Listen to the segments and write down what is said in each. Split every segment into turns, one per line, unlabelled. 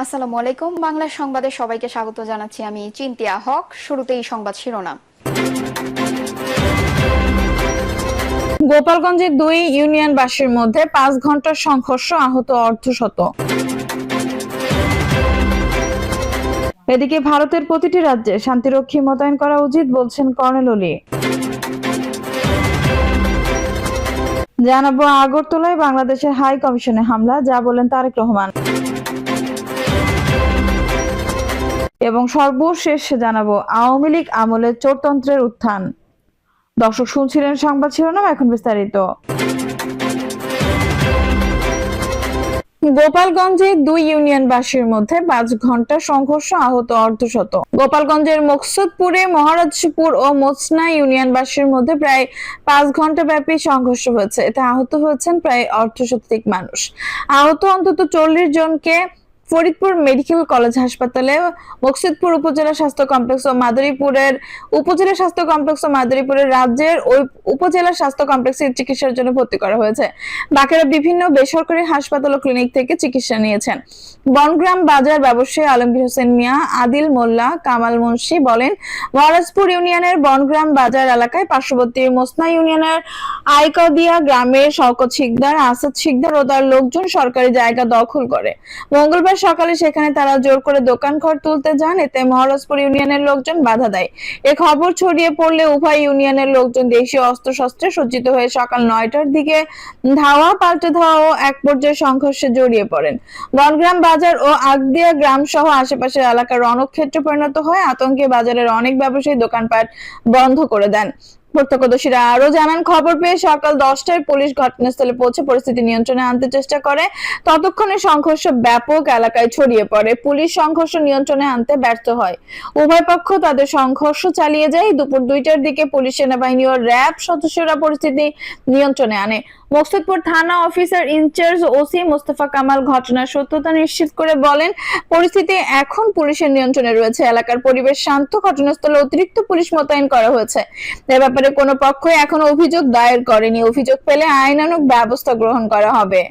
আসসালামু আলাইকুম। বাংলা সংবাদে সবাইকে স্বাগত জানাচ্ছি। আমি চিন্তিয়া হক। শুরুতেই সংবাদ শিরোনাম।
গোপালগঞ্জে 2 ইউনিয়নবাসীর মধ্যে 5 ঘন্টার সংঘর্ষ, আহত অর্ধশত। এদিকে ভারতের প্রতিটি রাজ্যে শান্তিরক্ষী মোতায়েন করা উচিত বলছেন কর্নেল ওলি। জানাবো আগরতলায় বাংলাদেশের হাই কমিশনে হামলা, যা বলেন তারেক রহমান। এবং সর্বশেষ জানাবো আওয়ামী লীগ আমলে চোরতন্ত্রের উত্থান। দর্শক শুনছিলেন সংবাদ শিরোনাম, এখন বিস্তারিত। গোপালগঞ্জে 2 ইউনিয়নবাসীর মধ্যে 5 ঘন্টা সংঘর্ষ, আহত অর্ধশত। গোপালগঞ্জের মকসুদপুরে মহারাজপুর ও মোচনা ইউনিয়নবাসীর মধ্যে প্রায় 5 ঘন্টা ব্যাপী সংঘর্ষ হয়েছে। এতে আহত হয়েছেন প্রায় অর্ধশতাধিক মানুষ। আহত অন্তত 40 জনকে ফরিদপুর মেডিকেল কলেজ হাসপাতালে, মকসুদপুর উপজেলা স্বাস্থ্য কমপ্লেক্স ও মাদারীপুরের উপজেলা স্বাস্থ্য কমপ্লেক্স ও মাদারীপুরের রাজ্যের ওই উপজেলা স্বাস্থ্য কমপ্লেক্সে চিকিৎসার জন্য ভর্তি করা হয়েছে। বাকিরা বিভিন্ন বেসরকারি হাসপাতাল ও ক্লিনিক থেকে চিকিৎসা নিয়েছেন। বনগ্রাম বাজার ব্যবসায়ী আলমগীর হোসেন মিয়া, আদিল মোল্লা, কামাল মুন্সি বলেন, মহারাজপুর ইউনিয়নের বনগ্রাম বাজার এলাকায় পার্শ্ববর্তী মোসনা ইউনিয়নের আইকদিয়া গ্রামের শওকত শিকদার, আসাদ শিকদার ও তার লোকজন সরকারি জায়গা দখল করে। মঙ্গলবার সকালে সেখানে তারা জোর করে দোকান ঘর তুলতে যান। এতে মহারাজপুর ইউনিয়নের লোকজন বাধা দেয়। এ খবর ছড়িয়ে পড়লে উভয় ইউনিয়নের লোকজন দেশীয় অস্ত্রশস্ত্রে সজ্জিত হয়ে সকাল 9টার দিকে ধাওয়া পাল্টে ধাওয়া ও এক পর্যায়ে সংঘর্ষে জড়িয়ে পড়েন। বনগ্রাম বাজার ও আগদিয়া গ্রাম সহ আশেপাশের এলাকা রণক্ষেত্র পরিণত হয়। আতঙ্কে বাজারের অনেক ব্যবসায়ী দোকানপাট বন্ধ করে দেন। প্রত্যক্ষদর্শীরা আরো জানান, খবর পেয়ে সকাল 10টায় পুলিশ ঘটনাস্থলে পৌঁছে পরিস্থিতি নিয়ন্ত্রণে আনতে চেষ্টা করে। ততক্ষণে সংঘর্ষ ব্যাপক এলাকায় ছড়িয়ে পড়ে। পুলিশ সংঘর্ষ নিয়ন্ত্রণে আনতে ব্যর্থ হয়। উভয় পক্ষ তাদের সংঘর্ষ চালিয়ে যায়। দুপুর 2টার দিকে পুলিশ, সেনাবাহিনী ও র্যাব সদস্যরা পরিস্থিতি নিয়ন্ত্রণে আনে। মকসুদপুর থানা officer in charge OC Mostafa Kamal ঘটনার সত্যতা নিশ্চিত করে বলেন, পরিস্থিতি এখন পুলিশের নিয়ন্ত্রণে রয়েছে। এলাকার পরিবেশ শান্ত। ঘটনাস্থলে অতিরিক্ত পুলিশ মোতায়েন করা হয়েছে। এ ব্যাপারে কোনো পক্ষই এখনো অভিযোগ দায়ের করেনি। অভিযোগ পেলে আইনানুগ ব্যবস্থা গ্রহণ করা হবে।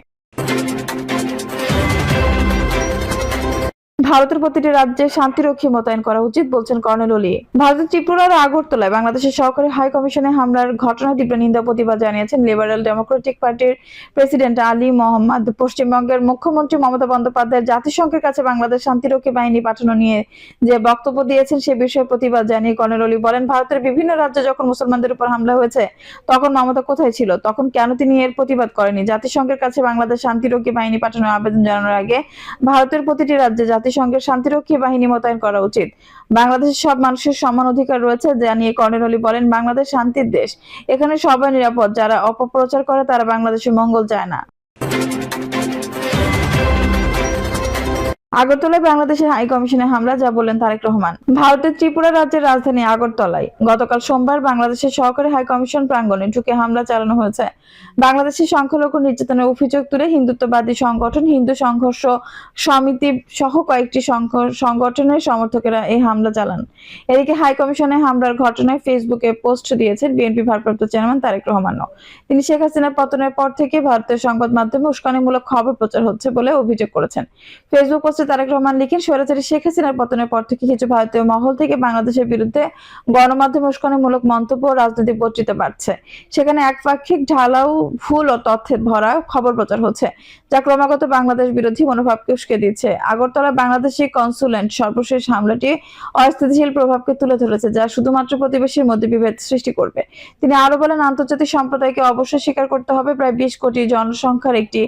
ভারতের প্রতিটি রাজ্যে শান্তিরক্ষী মোতায়েন করা উচিত বলছেন কর্নেল ওলি। ভারতের ত্রিপুরার আগরতলায় বাংলাদেশের সহকারী হাই কমিশনে হামলার ঘটনায় তীব্র নিন্দা প্রতিবাদ জানিয়েছেন লিবারেল ডেমোক্রেটিক পার্টির প্রেসিডেন্ট আলী মোহাম্মদ। পশ্চিমবঙ্গের মুখ্যমন্ত্রী মমতা বন্দ্যোপাধ্যায় জাতিসংঘের কাছে বাংলাদেশ শান্তিরক্ষী বাহিনী পাঠানো নিয়ে যে বক্তব্য দিয়েছেন সে বিষয়ে প্রতিবাদ জানিয়ে কর্নেল ওলি বলেন, ভারতের বিভিন্ন রাজ্যে যখন মুসলমানদের উপর হামলা হয়েছে তখন মমতা কোথায় ছিল? তখন কেন তিনি এর প্রতিবাদ করেনি? জাতিসংঘের কাছে বাংলাদেশ শান্তিরক্ষী বাহিনী পাঠানোর আবেদন জানানোর আগে ভারতের প্রতিটি রাজ্যে জাতিসংঘের শান্তিরক্ষী বাহিনী মোতায়েন করা উচিত। বাংলাদেশের সব মানুষের সমান অধিকার রয়েছে জানিয়ে কর্নেল ওলি বলেন, বাংলাদেশ শান্তির দেশ। এখানে সবাই নিরাপদ। যারা অপপ্রচার করে তারা বাংলাদেশের মঙ্গল চায় না। আগরতলায় বাংলাদেশের হাই কমিশনে হামলা, যা বললেন তারেক রহমান। ভারতের ত্রিপুরা রাজ্যের রাজধানী আগরতলায় গতকাল সোমবার বাংলাদেশের সহকারী হাই কমিশন প্রাঙ্গণে ঢুকে হামলা চালানো হয়েছে। বাংলাদেশের সংখ্যালঘু নির্যাতনের অভিযোগ তুলে হিন্দুত্ববাদী সংগঠন হিন্দু সংঘর্ষ সমিতি সহ কয়েকটি সংগঠনের সমর্থকেরা এই হামলা চালান। এদিকে হাই কমিশনে হামলার ঘটনায় ফেসবুকে পোস্ট দিয়েছেন বিএনপি ভারপ্রাপ্ত চেয়ারম্যান তারেক রহমানও। তিনি শেখ হাসিনার পতনের পর থেকে ভারতের সংবাদ মাধ্যমে উস্কানিমূলক খবর প্রচার হচ্ছে বলে অভিযোগ করেছেন। ফেসবুক পোস্টে তারেক রহমান লিখেন, স্বৈরাচারী শেখ হাসিনার পতনের পর থেকে কিছু ভারতীয় মহল থেকে বাংলাদেশের বিরুদ্ধে গণমাধ্যমে উস্কানিমূলক মন্তব্য ও রাজনৈতিক বক্তৃতা বাড়ছে। সেখানে একপাক্ষিক ঢালাও, ভুল ও তথ্যে ভরা খবর প্রচার হচ্ছে, যা ক্রমাগত বাংলাদেশ বিরোধী মনোভাবকে উস্কে দিচ্ছে। আগরতলা বাংলাদেশি কনসুলেন্ট সর্বশেষ হামলাটি অস্থিতিশীল প্রভাবকে তুলে ধরেছে, যা শুধুমাত্র প্রতিবেশীর মধ্যে বিভেদ সৃষ্টি করবে। তিনি আরো বলেন, আন্তর্জাতিক সম্প্রদায়কে অবশ্যই স্বীকার করতে হবে, প্রায় 20 কোটি জনসংখ্যার একটি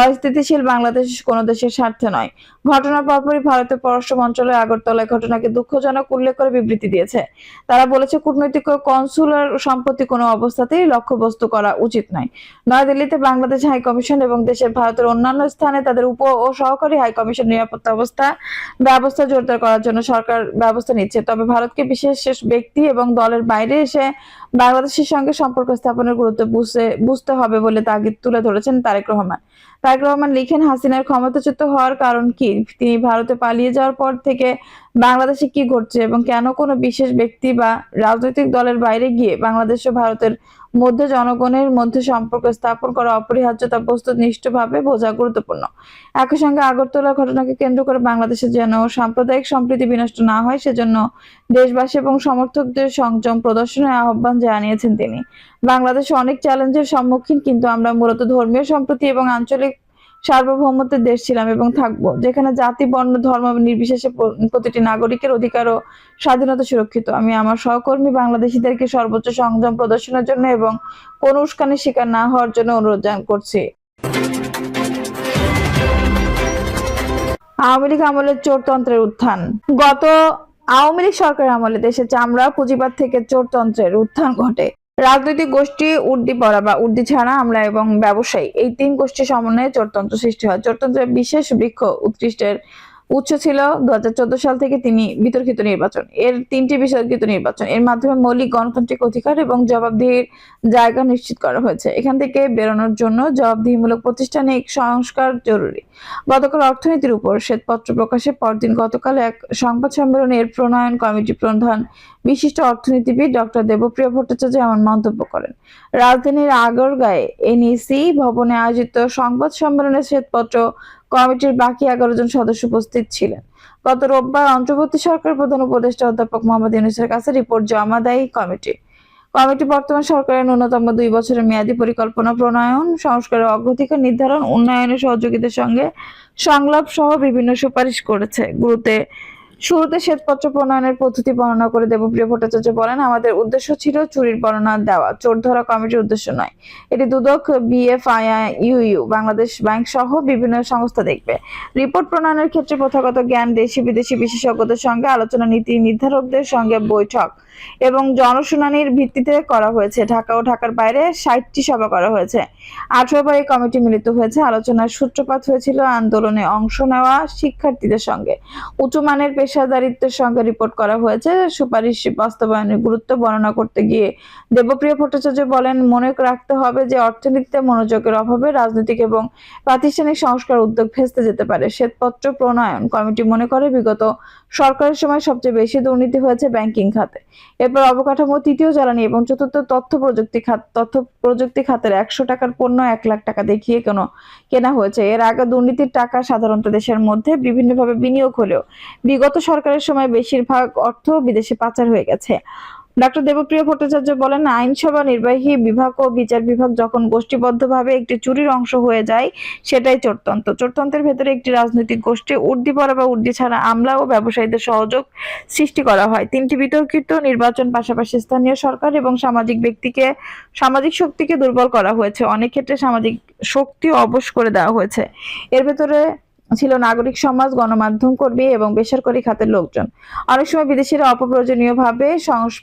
অস্থিতিশীল বাংলাদেশ কোনো দেশের স্বার্থে নয়। ঘটনার পরপরই ভারতের পররাষ্ট্র মন্ত্রণালয় আগরতলায় ঘটনাকে দুঃখজনক উল্লেখ করে বিবৃতি দিয়েছে। তারা বলেছে, কূটনৈতিক ও কনসুলার সম্পত্তি কোনো অবস্থাতেই লক্ষ্যবস্তু করা উচিত নয়। নয়াদিল্লিতে বাংলাদেশ হাই কমিশন এবং দেশের ভারতের অন্যান্য স্থানে তাদের উপ ও সহকারী হাই কমিশন নিরাপত্তা ব্যবস্থা জোরদার করার জন্য সরকার ব্যবস্থা নিচ্ছে। তবে ভারতকে বিশেষ ব্যক্তি এবং দলের বাইরে এসে বাংলাদেশের সঙ্গে সম্পর্ক স্থাপনের গুরুত্ব বুঝতে হবে বলে তাগিদ তুলে ধরেছেন তারেক রহমান। তারেক রহমান লিখেন, হাসিনার ক্ষমতাচ্যুত হওয়ার কারণ কি? তিনি ভারতে পালিয়ে যাওয়ার পর থেকে বাংলাদেশে কি ঘটছে এবং কেন কোনো বিশেষ ব্যক্তি বা রাজনৈতিক দলের বাইরে গিয়ে বাংলাদেশ ও ভারতের মধ্যে জনগণের মধ্যে সম্পর্ক স্থাপন করা অপরিহার্য তা বস্তুনিষ্ঠভাবে বোঝা গুরুত্বপূর্ণ। একই সঙ্গে আগরতলার ঘটনাকে কেন্দ্র করে বাংলাদেশে যেন সাম্প্রদায়িক সম্প্রীতি বিনষ্ট না হয় সেজন্য দেশবাসী এবং সমর্থকদের সংযম প্রদর্শনের আহ্বান জানিয়েছেন তিনি। বাংলাদেশ অনেক চ্যালেঞ্জের সম্মুখীন, কিন্তু আমরা মূলত ধর্মীয় সম্প্রীতি এবং আঞ্চলিক সার্বভৌমত্বের দেশ ছিলাম এবং থাকবো, যেখানে জাতি, বর্ণ, ধর্ম নির্বিশেষে প্রতিটি নাগরিকের অধিকার ও স্বাধীনতা সুরক্ষিত। আমি আমার সহকর্মী বাংলাদেশিদেরকে সর্বোচ্চ সংযম প্রদর্শনের জন্য এবং কোনো উস্কানির শিকার না হওয়ার জন্য অনুরোধ করছি। আওয়ামী লীগ আমলের চোরতন্ত্রের উত্থান। গত আওয়ামী লীগ সরকারের আমলে দেশে চামড়া পুঁজিবাদ থেকে চোরতন্ত্রের উত্থান ঘটে। রাজনৈতিক গোষ্ঠী, উর্দি পড়া বা উর্দি ছাড়া আমলা এবং ব্যবসায়ী, এই তিন গোষ্ঠীর সমন্বয়ে চোরতন্ত্র সৃষ্টি হয়। চোরতন্ত্রের বিশেষ বৃক্ষ উৎকৃষ্টের উৎস ছিল 2014 সাল থেকে তিনি বিতর্কিত নির্বাচন। এর তিনটি বিতর্কিত নির্বাচন এর মাধ্যমে মৌলিক গণতান্ত্রিক অধিকার এবং জবাবদিহির জায়গা নিশ্চিত করা হয়েছে। এখান থেকে বেরোনোর জন্য জবাবদিহিমূলক প্রতিষ্ঠানিক সংস্কার জরুরি। গতকাল অর্থনীতির উপর শ্বেতপত্র প্রকাশের পরদিন গতকাল এক সংবাদ সম্মেলনে এর প্রণয়ন কমিটি প্রধান বিশিষ্ট অর্থনীতিবিদ ডক্টর দেবপ্রিয় ভট্টাচার্য এমন মন্তব্য করেন। রাজধানীর আগরগাঁয়ে এনইসি ভবনে আয়োজিত সংবাদ সম্মেলনে শ্বেতপত্র কমিটির বাকি 11 জন সদস্য উপস্থিত ছিলেন। গত রোববার অন্তর্বর্তী সরকার প্রধান উপদেষ্টা অধ্যাপক মোহাম্মদ ইউনূসের কাছে রিপোর্ট জমা দেয় কমিটি। বর্তমান সরকারের ন্যূনতম 2 বছরের মেয়াদী পরিকল্পনা প্রণয়ন, সংস্কারের অগ্রাধিকার নির্ধারণ, উন্নয়নের সহযোগিতার সঙ্গে সংলাপ সহ বিভিন্ন সুপারিশ করেছে। শুরুতে শ্বেতপত্র প্রণয়নের পদ্ধতি বর্ণনা করে দেবপ্রিয় ভট্টাচার্য বলেন, আমাদের উদ্দেশ্য ছিল চুরির বর্ণনা দেওয়া, চোর ধরা কমিটির উদ্দেশ্য নয়। এটি দুদক, বিএফআইইউ, বাংলাদেশ ব্যাংক সহ বিভিন্ন সংস্থা দেখবে। রিপোর্ট প্রণয়নের ক্ষেত্রে প্রথাগত জ্ঞান, দেশি বিদেশি বিশেষজ্ঞদের সঙ্গে আলোচনা, নীতি নির্ধারকদের সঙ্গে বৈঠক এবং জনশুনানির ভিত্তিতে করা হয়েছে। ঢাকা ও ঢাকার বাইরে 60টি সভা করা হয়েছে। 18 বার এই কমিটি মিলিত হয়েছে। আলোচনার সূত্রপাত হয়েছিল আন্দোলনে অংশ নেওয়া শিক্ষার্থীদের সঙ্গে। উঁচুমানের পেশাদারিত্বের সঙ্গে রিপোর্ট করা হয়েছে। সুপারিশ বাস্তবায়নের গুরুত্ব বর্ণনা করতে গিয়ে দেবপ্রিয় ভট্টাচার্য বলেন, মনে রাখতে হবে যে অর্থনীতিতে মনোযোগের অভাবে রাজনৈতিক এবং প্রাতিষ্ঠানিক সংস্কার উদ্যোগ ভেস্তে যেতে পারে। শ্বেতপত্র প্রণয়ন কমিটি মনে করে বিগত সরকারের সময় সবচেয়ে বেশি দুর্নীতি হয়েছে ব্যাংকিং খাতে, এরপর অবকাঠামো, তৃতীয় জ্বালানি এবং চতুর্থ তথ্য প্রযুক্তি খাতের 100 টাকার পণ্য 1 লাখ টাকা দেখিয়ে কেনা হয়েছে। এর আগে দুর্নীতির টাকা সাধারণত দেশের মধ্যে বিভিন্নভাবে বিনিয়োগ হলেও বিগত সরকারের সময় বেশিরভাগ অর্থ বিদেশে পাচার হয়ে গেছে। ডক্টর দেবপ্রিয় ভট্টাচার্য বলেন, আইনসভা, নির্বাহী বিভাগ ও বিচার বিভাগ যখন গোষ্ঠীবদ্ধভাবে একটি চুরির অংশ হয়ে যায়, সেটাই চোরতন্ত্র। চোরতন্ত্রের ভেতরে একটি রাজনৈতিক গোষ্ঠী, উর্দি পড়া বা উর্দি ছাড়া আমলা ও ব্যবসায়ীদের সহযোগ সৃষ্টি করা হয়। তিনটি বিতর্কিত নির্বাচন, পাশাপাশি স্থানীয় সরকার এবং সামাজিক শক্তিকে দুর্বল করা হয়েছে। অনেক ক্ষেত্রে সামাজিক শক্তি অবশ করে দেওয়া হয়েছে। এর ভেতরে ছিল নাগরিক সমাজ, গণমাধ্যম কর্মী এবং বেসরকারি খাতের লোকজন। অনেক সময় বিদেশিরা অপ্রয়োজনীয়ভাবে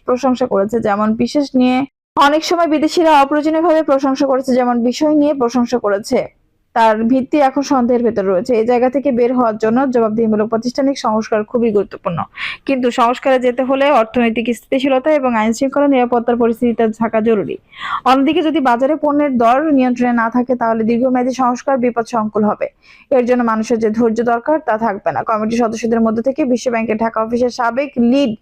প্রশংসা করেছে, যেমন বিষয় নিয়ে প্রশংসা করেছে। তার ভিত্তি এখন সন্দেহের ভেতর রয়েছে। এই জায়গা থেকে বের হওয়ার জন্য জবাবদিহিমূলক প্রাতিষ্ঠানিক সংস্কার খুবই গুরুত্বপূর্ণ। কিন্তু সংস্কারে যেতে হলে অর্থনৈতিক স্থিতিশীলতা এবং আইন শৃঙ্খলা নিরাপত্তার পরিস্থিতিতে থাকা জরুরি। অন্যদিকে যদি বাজারে পণ্যের দর নিয়ন্ত্রণে না থাকে, তাহলে দীর্ঘমেয়াদী সংস্কার বিপদসংকুল হবে। এর জন্য মানুষের যে ধৈর্য দরকার তা থাকবে না। কমিটির সদস্যদের মধ্যে থেকে বিশ্ব ব্যাংকের ঢাকা অফিসের সাবেক lead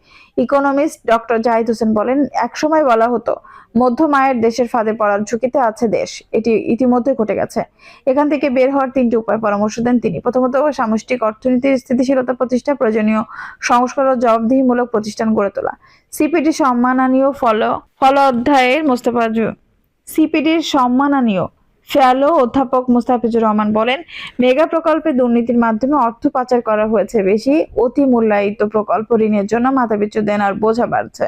economist doctor Zahid Hossain বলেন, একসময় বলা হতো মধ্যম আয়ের দেশের ফাঁদে পড়ার ঝুঁকিতে আছে দেশ। এটি ইতিমধ্যে ঘটে গেছে। এখান থেকে বের হওয়ার 3টি উপায় পরামর্শ দেন তিনি। প্রথমত, সামষ্টিক অর্থনীতির স্থিতিশীলতা প্রতিষ্ঠা, প্রয়োজনীয় সংস্কার ও জবাবদিহিমূলক প্রতিষ্ঠান গড়ে তোলা। সিপিডির সম্মাননীয় ফেলো অধ্যাপক মোস্তাফিজুর রহমান বলেন, মেগা প্রকল্পে দুর্নীতির মাধ্যমে অর্থ পাচার করা হয়েছে বেশি। অতি মূল্যায়িত প্রকল্প ঋণের জন্য মাথাপিছু দেনার বোঝা বাড়ছে।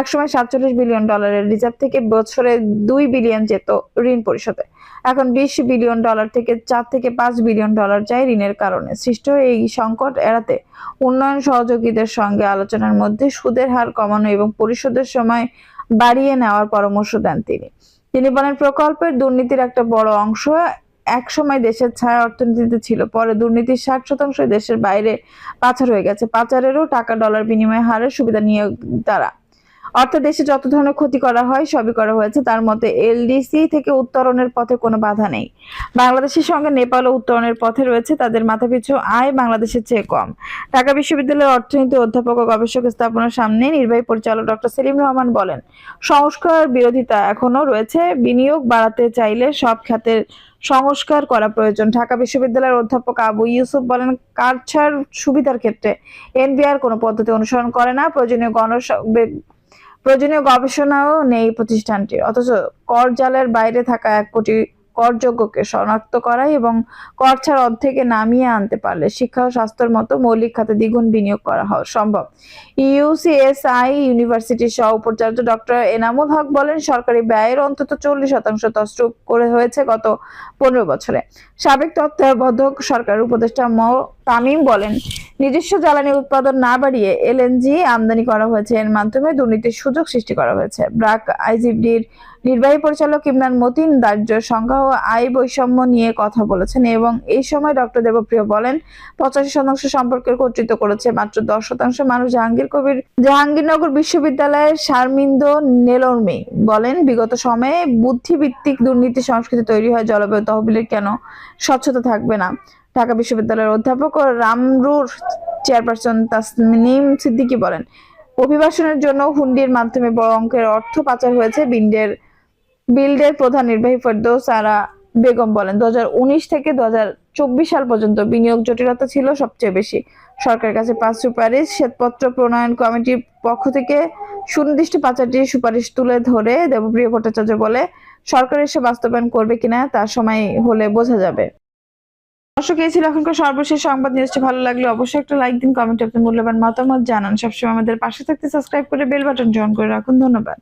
একসময় $47 বিলিয়ন রিজার্ভ থেকে বছরে $2 বিলিয়ন যেত ঋণ পরিশোধে। এখন $20 বিলিয়ন থেকে $4 থেকে $5 বিলিয়ন যায় ঋণের কারণে। সৃষ্ট এই সংকট এড়াতে উন্নয়ন সহযোগীদের সঙ্গে আলোচনার মধ্যে সুদের হার কমানো এবং পরিশোধের সময় বাড়িয়ে নেওয়ার পরামর্শ দেন তিনি বলেন, প্রকল্পের দুর্নীতির একটা বড় অংশ একসময় দেশের ছায়া অর্থনীতিতে ছিল, পরে দুর্নীতির 60% দেশের বাইরে পাচার হয়ে গেছে। পাচারেরও টাকা ডলার বিনিময় হারের সুবিধা নিয়ে তারা অর্থাৎ দেশে যত ধরনের ক্ষতি করা হয় সবই করা হয়েছে। তার মতে এলডিসি থেকে উত্তরণের পথে কোনো বাধা নেই। বাংলাদেশের সঙ্গে নেপালও উত্তরণের পথে রয়েছে, তাদের মাথাপিছু আয় বাংলাদেশের চেয়ে কম। ঢাকা বিশ্ববিদ্যালয়ের অর্থনীতি অধ্যাপক ও গবেষক স্থাপনার সামনে নির্বাহী পরিচালক ডক্টর সেলিম রহমান বলেন, সংস্কার বিরোধিতা এখনো রয়েছে, বিনিয়োগ বাড়াতে চাইলে সব খাতের সংস্কার করা প্রয়োজন। ঢাকা বিশ্ববিদ্যালয়ের অধ্যাপক আবু ইউসুফ বলেন, কারছাড় সুবিধার ক্ষেত্রে এনবিআর কোনো পদ্ধতি অনুসরণ করে না, প্রয়োজনীয় গবেষণাও নেই প্রতিষ্ঠানটির। অথচ কর জালের বাইরে থাকা 1 কোটি করযোগ্যকে শনাক্ত করা এবং কর ছাড় অর্ধেকে নামিয়ে আনতে পারলে শিক্ষা ও স্বাস্থ্যের মতো মৌলিক খাতে দ্বিগুণ বিনিয়োগ করা সম্ভব। ইউসিএসআই ইউনিভার্সিটির সহ উপাচার্য ডক্টর এনামুল হক বলেন, সরকারি ব্যয়ের অন্তত 40% তছরূপ করে হয়েছে গত 15 বছরে। সাবেক তত্ত্বাবধায়ক সরকারের উপদেষ্টা তামিম বলেন, নিজস্ব জ্বালানি উৎপাদন না বাড়িয়ে এলএনজি আমদানি করা হয়েছে, এর মাধ্যমে দুর্নীতির সুযোগ সৃষ্টি করা হয়েছে। ব্র্যাক আইজিবির নির্বাহী পরিচালক ইমরান মতিন দারিদ্র্য সংখ্যা ও আয় বৈষম্য নিয়ে কথা বলেছেন এবং এই সময় ডক্টর দেবপ্রিয় বলেন, 85% সম্পর্কের কর্তৃত্ব করেছে, মাত্র 10% মানুষ। জাহাঙ্গীরনগর বিশ্ববিদ্যালয়ের শারমিন্দো নেলোর্মি বলেন, বিগত সময়ে বুদ্ধিভিত্তিক দুর্নীতি সংস্কৃতি তৈরি হয়, জলবায়ু তহবিলের কেন স্বচ্ছতা থাকবে না। ঢাকা বিশ্ববিদ্যালয়ের অধ্যাপক ও রামরুর চেয়ারপারসন তাসনিম সিদ্দিকী বলেন, অভিবাসনের জন্য হুন্ডির মাধ্যমে বড় অঙ্কের অর্থ পাচার হয়েছে। বিল্ডের প্রধান নির্বাহী ফেরদৌস আরা বেগম বলেন, 2019 থেকে 2024 সাল পর্যন্ত বিনিয়োগ জটিলতা ছিল সবচেয়ে বেশি। সরকারের কাছে 5 সুপারিশ শ্বেতপত্র প্রণয়ন কমিটির পক্ষ থেকে সুনির্দিষ্ট 5টি সুপারিশ তুলে ধরে দেবপ্রিয় ভট্টাচার্য বলে, সরকার এসে বাস্তবায়ন করবে কিনা তা সময় হলে বোঝা যাবে। দর্শক, এই ছিল এখনকার সর্বশেষ সংবাদ। নিউজটি ভালো লাগলে অবশ্যই একটা লাইক দিন, কমেন্টে আপনার মূল্যবান মতামত জানান। সবসময় আমাদের পাশে থাকতে সাবস্ক্রাইব করে বেল বাটনটি অন করে রাখুন। ধন্যবাদ।